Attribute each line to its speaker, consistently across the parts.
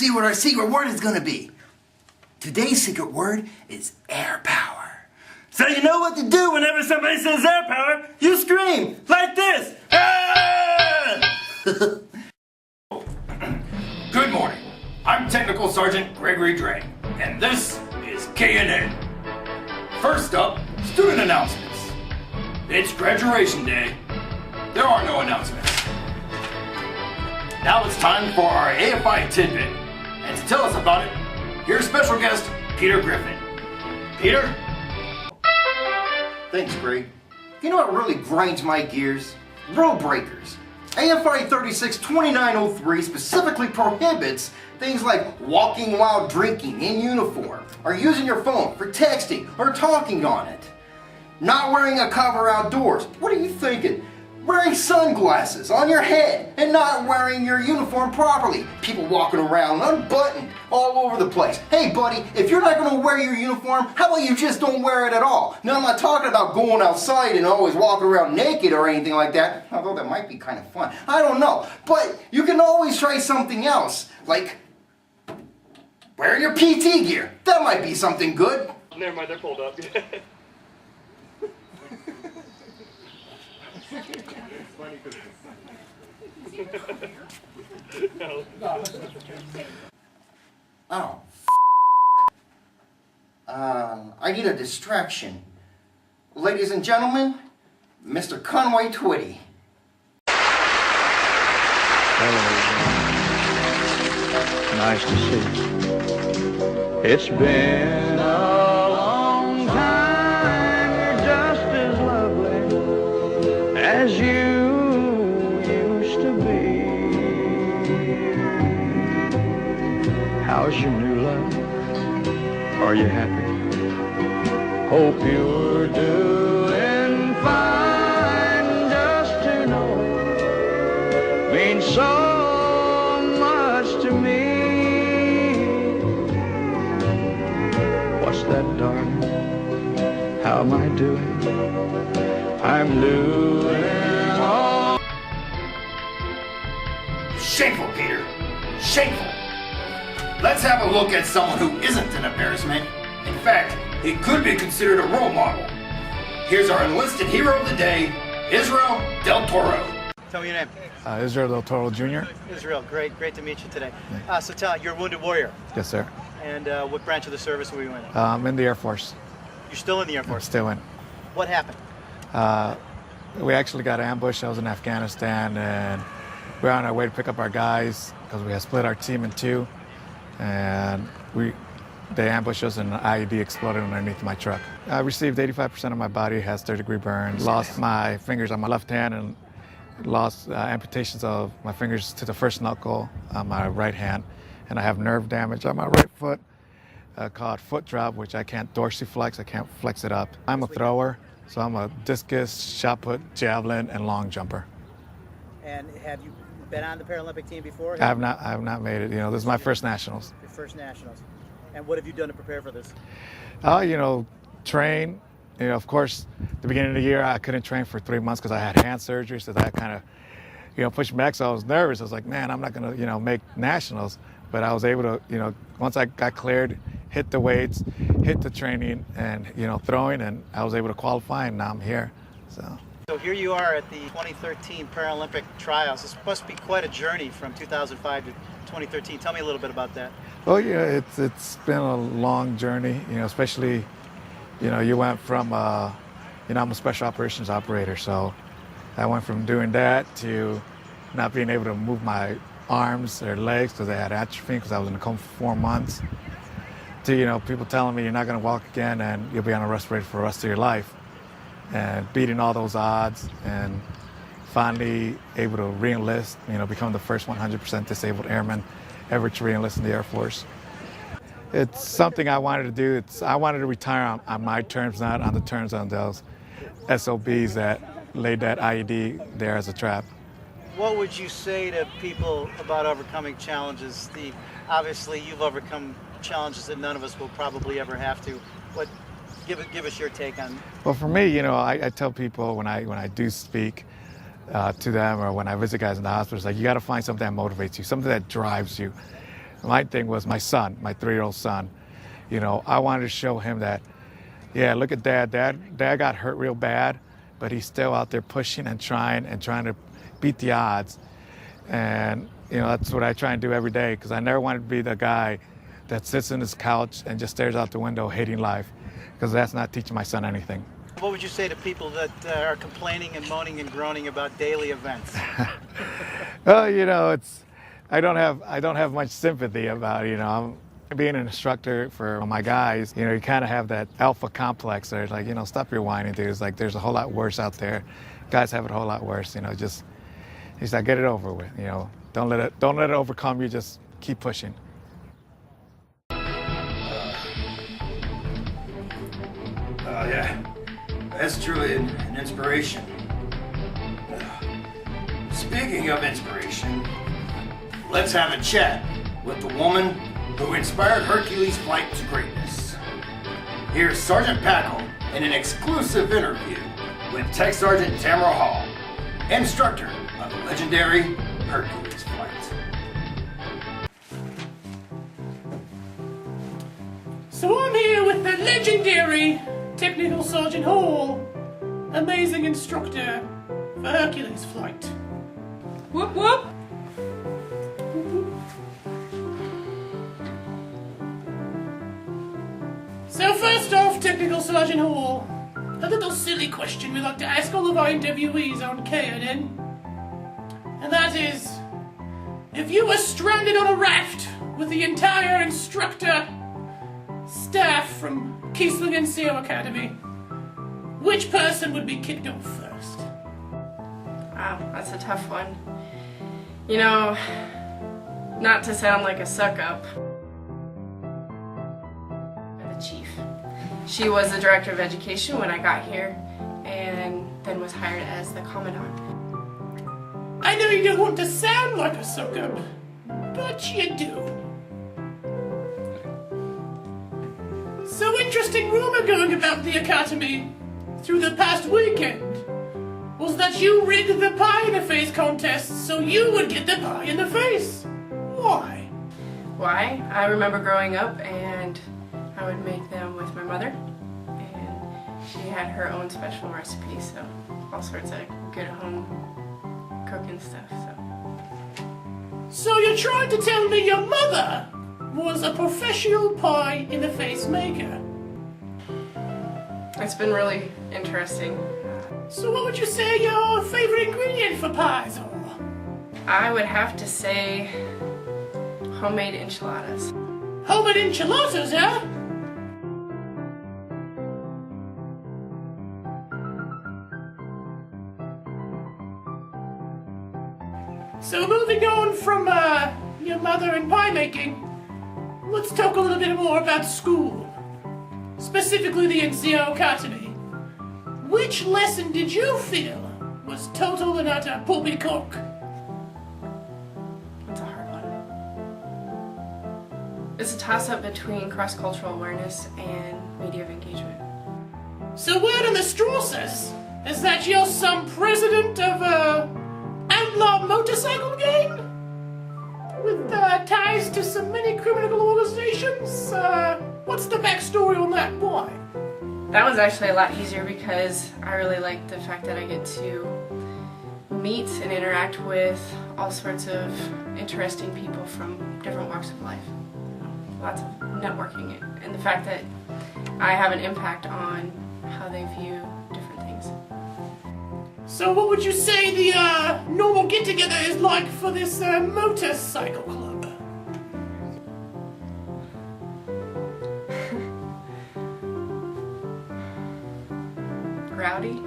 Speaker 1: see what our secret word is gonna be. Today's secret word is air power. So you know what to do whenever somebody says air power, you scream like this. Ah! Good morning. I'm Technical Sergeant Gregory Dre, and this is KNN. First up, student announcements. It's graduation day. There are no announcements. Now it's time for our AFI tidbit. And to tell us about it, here's special guest Peter Griffin. Peter? Thanks, Greg. You know what really grinds my gears? Rule breakers. AFI 362903 specifically prohibits things like walking while drinking in uniform, or using your phone for texting or talking on it. Not wearing a cover outdoors. What are you thinking? Wearing sunglasses on your head and not wearing your uniform properly. People walking around unbuttoned all over the place. Hey buddy, if you're not going to wear your uniform, how about you just don't wear it at all? Now I'm not talking about going outside and always walking around naked or anything like that, although that might be kind of fun. I don't know. But you can always try something else, like wearing your PT gear. That might be something good.
Speaker 2: Never mind, they're pulled up.
Speaker 1: Oh, I need a distraction. Ladies and gentlemen, Mr. Conway Twitty.
Speaker 3: Nice to see you. It's been a long time. You're just as lovely as you used to be. How's your new love? Are you happy? Hope you're doing fine. Just to know means so much to me. What's that, darling? How am I doing? I'm doing all.
Speaker 1: Shameful, Peter. Shameful. Let's have a look at someone who isn't an embarrassment. In fact, he could be considered a role model. Here's our enlisted hero of the day, Israel Del Toro.
Speaker 4: Tell me your name.
Speaker 5: Israel Del Toro Jr.
Speaker 4: Israel, great to meet you today. So tell, you're a wounded warrior.
Speaker 5: Yes, sir.
Speaker 4: And what branch of the service were you in?
Speaker 5: I'm in the Air Force.
Speaker 4: You're still in the Air
Speaker 5: I'm
Speaker 4: Force?
Speaker 5: still in.
Speaker 4: What happened?
Speaker 5: We actually got ambushed. I was in Afghanistan, and we were on our way to pick up our guys because we had split our team in two. And they ambushed us and an IED exploded underneath my truck. I received 85% of my body has third-degree burns. Lost my fingers on my left hand and lost amputations of my fingers to the first knuckle on my right hand. And I have nerve damage on my right foot called foot drop, which I can't dorsiflex, I can't flex it up. I'm a thrower, so I'm a discus, shot put, javelin, and long jumper.
Speaker 4: And have you been on the Paralympic team before?
Speaker 5: I have not made it. You know, this is my first nationals.
Speaker 4: Your first nationals. And what have you done to prepare for this?
Speaker 5: Train. You know, of course, the beginning of the year, I couldn't train for 3 months because I had hand surgery, so that kind of, pushed me back. So I was nervous. I was like, man, I'm not going to, make nationals. But I was able to, once I got cleared, hit the weights, hit the training, and, throwing, and I was able to qualify, and now I'm here. So
Speaker 4: here you are at the 2013 Paralympic trials. This must be quite a journey from 2005 to 2013. Tell me a little bit about that.
Speaker 5: Oh yeah, it's been a long journey. Especially, you went from, I'm a special operations operator, so I went from doing that to not being able to move my arms or legs because I had atrophy because I was in a coma for 4 months. To people telling me you're not going to walk again and you'll be on a respirator for the rest of your life. And beating all those odds and finally able to re-enlist, become the first 100% disabled airman ever to re-enlist in the Air Force. It's something I wanted to do. I wanted to retire on my terms, not on the terms of those SOBs that laid that IED there as a trap.
Speaker 4: What would you say to people about overcoming challenges? Obviously, you've overcome challenges that none of us will probably ever have to. Give us your take on.
Speaker 5: Well, for me, I tell people when I do speak to them or when I visit guys in the hospital, it's like you got to find something that motivates you, something that drives you. My thing was my son, my 3-year-old son. You know, I wanted to show him that, yeah, look at Dad. Dad got hurt real bad, but he's still out there pushing and trying to beat the odds. And, you know, that's what I try and do every day, because I never wanted to be the guy that sits on his couch and just stares out the window hating life, because that's not teaching my son anything.
Speaker 4: What would you say to people that are complaining and moaning and groaning about daily events?
Speaker 5: Well, you know, I don't have much sympathy about it. You know, I'm being an instructor for my guys. You know, you kind of have that alpha complex. There's like, you know, stop your whining, dude. It's like there's a whole lot worse out there. Guys have it a whole lot worse. You know, just get it over with. You know, don't let it overcome you. Just keep pushing.
Speaker 1: Yeah, that's truly an inspiration. Speaking of inspiration, let's have a chat with the woman who inspired Hercules' flight to greatness. Here's Sergeant Packle in an exclusive interview with Tech Sergeant Tamara Hall, instructor of the legendary Hercules flight.
Speaker 2: So I'm here with the legendary Technical Sergeant Hall, amazing instructor for Hercules flight. Whoop whoop! So first off, Technical Sergeant Hall, a little silly question we like to ask all of our interviewees on KNN. And that is, if you were stranded on a raft with the entire instructor staff from Keesling NCO Academy, which person would be kicked off first?
Speaker 6: Wow, that's a tough one. You know, not to sound like a suck-up, the chief. She was the director of education when I got here, and then was hired as the commandant.
Speaker 2: I know you don't want to sound like a suck-up, but you do. So interesting rumor going about the academy through the past weekend was that you rigged the pie in the face contest so you would get the pie in the face. Why?
Speaker 6: Why? I remember growing up and I would make them with my mother, and she had her own special recipes, so all sorts of good home cooking stuff.
Speaker 2: So you're trying to tell me your mother was a professional pie in the face maker?
Speaker 6: It's been really interesting.
Speaker 2: So what would you say your favorite ingredient for pies are?
Speaker 6: I would have to say homemade enchiladas.
Speaker 2: Homemade enchiladas, huh? So moving on from your mother and pie making, let's talk a little bit more about school. Specifically the NCO Academy. Which lesson did you feel was total and utter poppycock?
Speaker 6: That's a hard one. It's a toss-up between cross-cultural awareness and media of engagement.
Speaker 2: So word on the straw says, is that you're some president of a outlaw motorcycle gang? With ties to some many criminal organizations? What's the backstory on that? Why?
Speaker 6: That was actually a lot easier because I really like the fact that I get to meet and interact with all sorts of interesting people from different walks of life. Lots of networking, and the fact that I have an impact on how they view different things.
Speaker 2: So what would you say the normal get-together is like for this motorcycle club?
Speaker 6: Rowdy?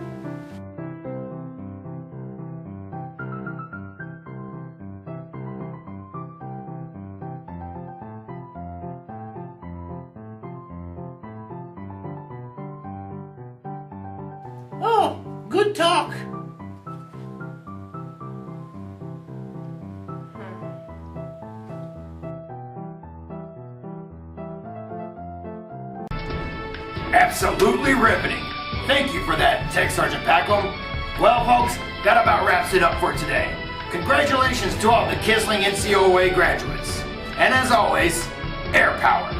Speaker 2: Oh, good talk.
Speaker 1: Absolutely riveting. Thank you for that, Tech Sergeant Packham. Well, folks, that about wraps it up for today. Congratulations to all the Kisling NCOA graduates. And as always, air power.